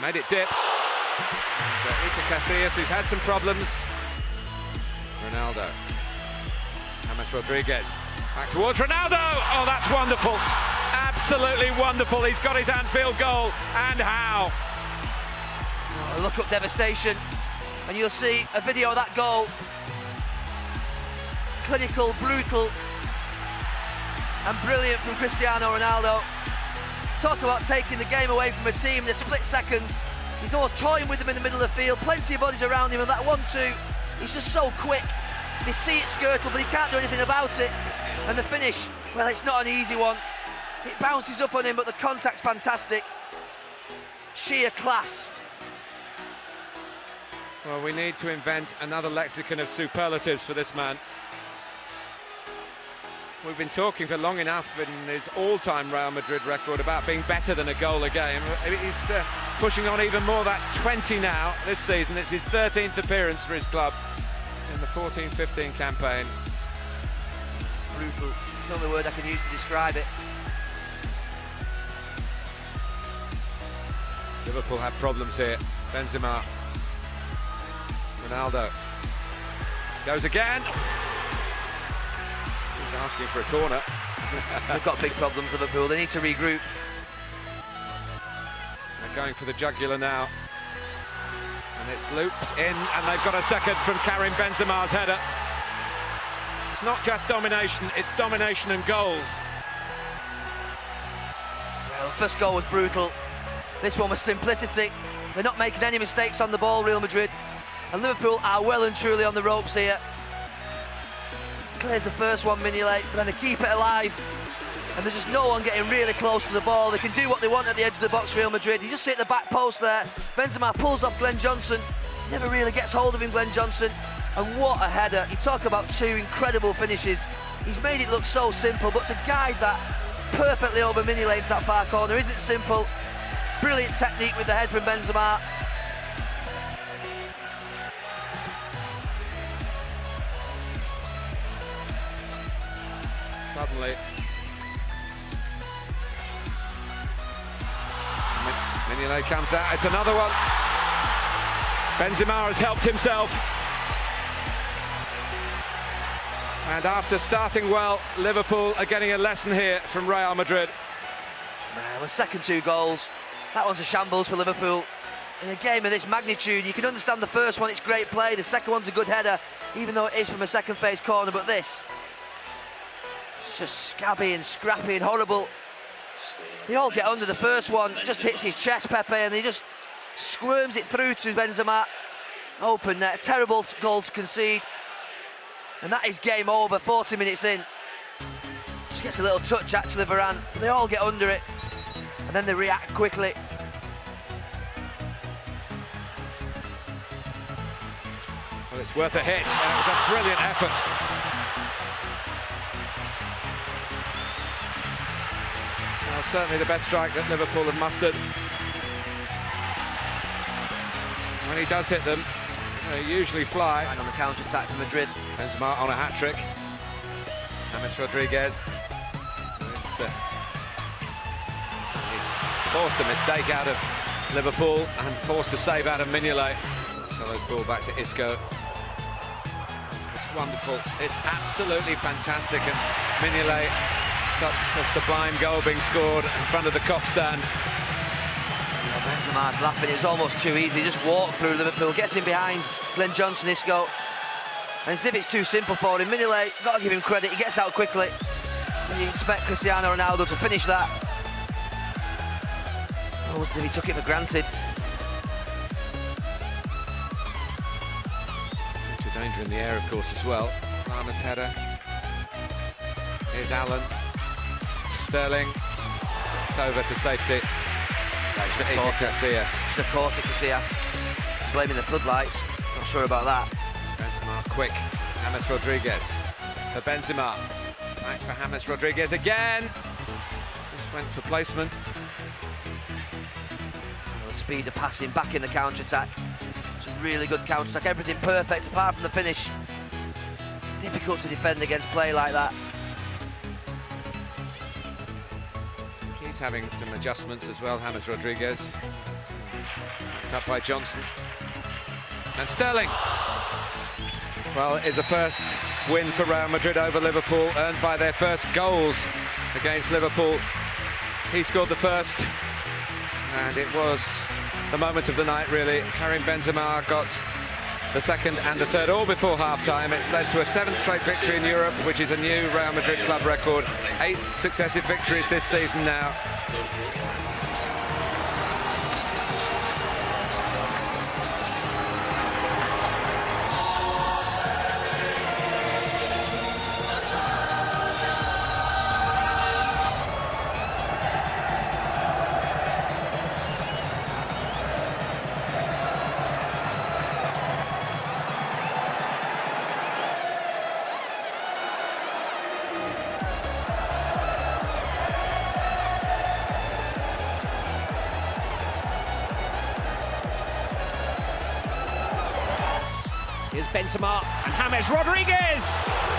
made it dip. And Iker Casillas, who's had some problems. Ronaldo. James Rodriguez. Back towards Ronaldo. Oh, that's wonderful. Absolutely wonderful. He's got his Anfield goal. And how? Oh, look up devastation. And you'll see a video of that goal. Clinical, brutal, and brilliant from Cristiano Ronaldo. Talk about taking the game away from a team in a split second. He's almost toying with them in the middle of the field, plenty of bodies around him, and that 1-2, he's just so quick. They see it skirtle, but he can't do anything about it. And the finish, well, it's not an easy one. It bounces up on him, but the contact's fantastic. Sheer class. Well, we need to invent another lexicon of superlatives for this man. We've been talking for long enough in his all-time Real Madrid record about being better than a goal a game. He's pushing on even more. That's 20 now this season. It's his 13th appearance for his club in the 14-15 campaign. Brutal. It's the only word I can use to describe it. Liverpool have problems here. Benzema. Ronaldo. Goes again. He's asking for a corner. They've got big problems, Liverpool. They need to regroup. They're going for the jugular now. And it's looped in, and they've got a second from Karim Benzema's header. It's not just domination, it's domination and goals. Well, the first goal was brutal. This one was simplicity. They're not making any mistakes on the ball, Real Madrid. And Liverpool are well and truly on the ropes here. Clears the first one, Mignolet, but then they keep it alive. And there's just no one getting really close to the ball. They can do what they want at the edge of the box, Real Madrid. You just see at the back post there. Benzema pulls off Glenn Johnson. Never really gets hold of him, Glenn Johnson. And what a header. You talk about two incredible finishes. He's made it look so simple, but to guide that perfectly over Mignolet into that far corner isn't simple. Brilliant technique with the head from Benzema. Suddenly, Mignolet comes out, it's another one. Benzema has helped himself. And after starting well, Liverpool are getting a lesson here from Real Madrid. Well, the second two goals, that one's a shambles for Liverpool. In a game of this magnitude, you can understand the first one, it's great play. The second one's a good header, even though it is from a second phase corner, but this, just scabby and scrappy and horrible. They all get under the first one, just hits his chest, Pepe, and he just squirms it through to Benzema. Open net, terrible goal to concede. And that is game over, 40 minutes in. Just gets a little touch actually, Varane, but they all get under it. And then they react quickly. Well, it's worth a hit, and it was a brilliant effort. Well, certainly the best strike that Liverpool have mustered. When he does hit them, they usually fly. And on the counter-attack for Madrid. Benzema on a hat-trick. James Rodriguez. He's forced a mistake out of Liverpool and forced a save out of Mignolet. So those ball back to Isco. It's wonderful. It's absolutely fantastic. And Mignolet, a sublime goal being scored in front of the Kop stand. Well, Benzema's laughing, it was almost too easy. He just walked through Liverpool, gets in behind Glenn Johnson, Isco. And as if it's too simple for him, Mignolet, got to give him credit, he gets out quickly. And you expect Cristiano Ronaldo to finish that. Almost as if he took it for granted. Such a danger in the air, of course, as well. Ramos header. Here's Allen. Sterling. It's over to safety. Should have caught it, Casillas. Blaming the floodlights. Not sure about that. Benzema quick. James Rodriguez. For Benzema. Back for James Rodriguez again. Just went for placement. The speed of passing back in the counter-attack. It's a really good counter-attack. Everything perfect apart from the finish. Difficult to defend against play like that. He's having some adjustments as well, James Rodriguez. Picked up by Johnson. And Sterling. Well, it is a first win for Real Madrid over Liverpool, earned by their first goals against Liverpool. He scored the first, and it was the moment of the night, really. Karim Benzema got the second and the third, all before half-time. It's led to a 7th straight victory in Europe, which is a new Real Madrid club record. 8 successive victories this season now. Here's Benzema and James Rodriguez.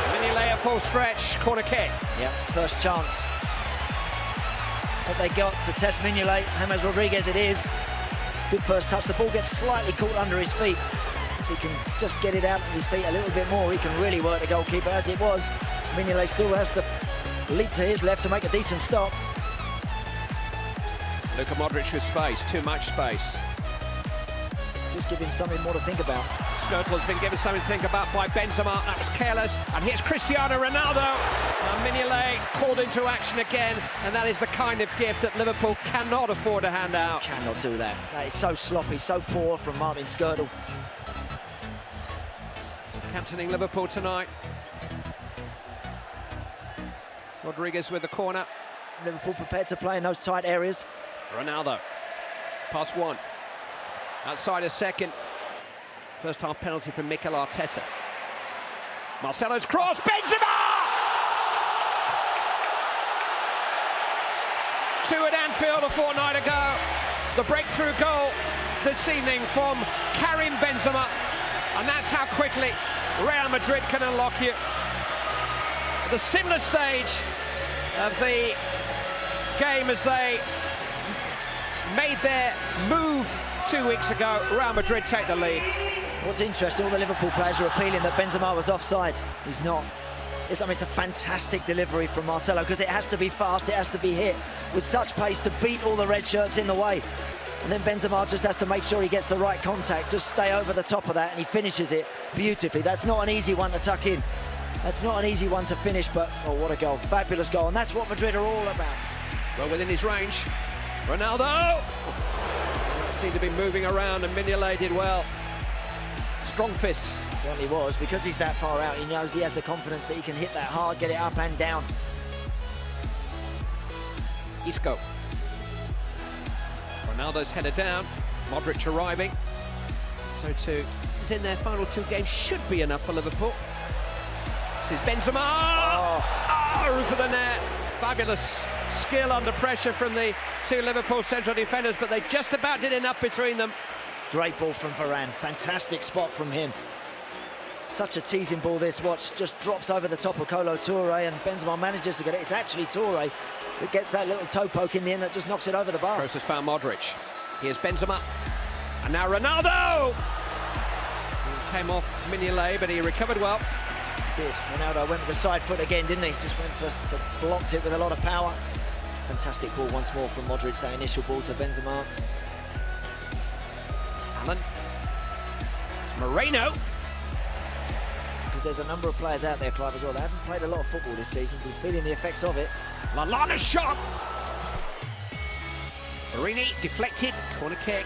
Mignolet a full stretch, corner kick. Yeah, first chance that they got to test Mignolet. James Rodriguez it is. Good first touch. The ball gets slightly caught under his feet. If he can just get it out of his feet a little bit more, he can really work the goalkeeper. As it was, Mignolet still has to leap to his left to make a decent stop. Luka Modric with space, too much space. Just give him something more to think about. Skirtle's been given something to think about by Benzema. That was careless. And here's Cristiano Ronaldo. Mignolet called into action again. And that is the kind of gift that Liverpool cannot afford to hand out. Cannot do that. That is so sloppy, so poor from Martin Skirtle. Captaining Liverpool tonight. Rodriguez with the corner. Liverpool prepared to play in those tight areas. Ronaldo. Pass one. Outside a second. First half penalty from Mikel Arteta. Marcelo's cross. Benzema! 2 at Anfield a fortnight ago. The breakthrough goal this evening from Karim Benzema. And that's how quickly Real Madrid can unlock you. At the similar stage of the game as they made their move 2 weeks ago, Real Madrid take the lead. What's interesting, all the Liverpool players are appealing that Benzema was offside. He's not. It's a fantastic delivery from Marcelo, because it has to be fast, it has to be hit with such pace to beat all the red shirts in the way. And then Benzema just has to make sure he gets the right contact, just stay over the top of that, and he finishes it beautifully. That's not an easy one to tuck in. That's not an easy one to finish, but oh, what a goal. Fabulous goal, and that's what Madrid are all about. Well within his range. Ronaldo! Seemed to be moving around, and Mignolet did well. Strong fists. Certainly was. Because he's that far out, he knows he has the confidence that he can hit that hard, get it up and down. Isco. Ronaldo's header down. Modric arriving. So too is in their final 2 games. Should be enough for Liverpool. This is Benzema! Oh, roof of the net. Fabulous skill under pressure from the 2 Liverpool central defenders, but they just about did enough between them. Great ball from Varane. Fantastic spot from him. Such a teasing ball this. Watch, just drops over the top of Kolo Touré, and Benzema manages to get it. It's actually Touré that gets that little toe poke in the end that just knocks it over the bar. Kroos has found Modric. Here's Benzema. And now Ronaldo! He came off Mignolet, but he recovered well. He did. Ronaldo went with the side foot again, didn't he? Just went to blocked it with a lot of power. Fantastic ball once more from Modric, that initial ball to Benzema. Allen. It's Moreno. Because there's a number of players out there, Clive, as well. They haven't played a lot of football this season. Been feeling the effects of it. Lallana's shot. Marini deflected. Corner kick.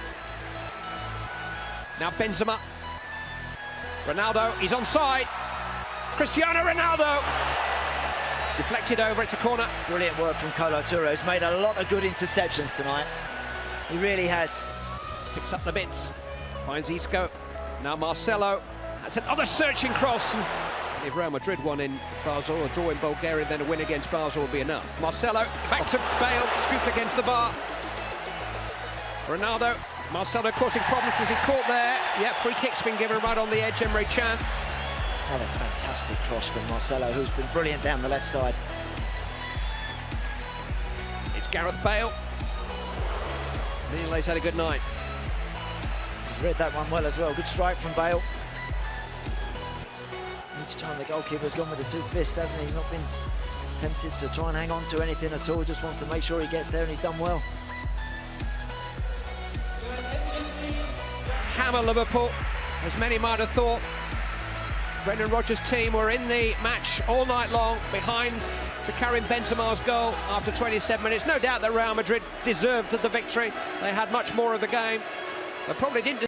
Now Benzema. Ronaldo, he's onside. Cristiano Ronaldo. Deflected over, it's a corner. Brilliant work from Kolo Touré. He's made a lot of good interceptions tonight. He really has. Picks up the bits. Finds Isco. Now Marcelo. That's another searching cross. And if Real Madrid won in Basel, a draw in Bulgaria, then a win against Basel will be enough. Marcelo, back to Bale, scooped against the bar. Ronaldo. Marcelo causing problems. Was he caught there? Yep, free kick's been given right on the edge. Emre Can. What a fantastic cross from Marcelo, who's been brilliant down the left side. It's Gareth Bale. Mignolet's had a good night. Read that one well as well. Good strike from Bale. Each time the goalkeeper's gone with the two fists, hasn't he? He's not been tempted to try and hang on to anything at all. Just wants to make sure he gets there, and he's done well. Hammer Liverpool, as many might have thought. Brendan Rodgers' team were in the match all night long, behind to Karim Benzema's goal after 27 minutes. No doubt that Real Madrid deserved the victory. They had much more of the game. They probably didn't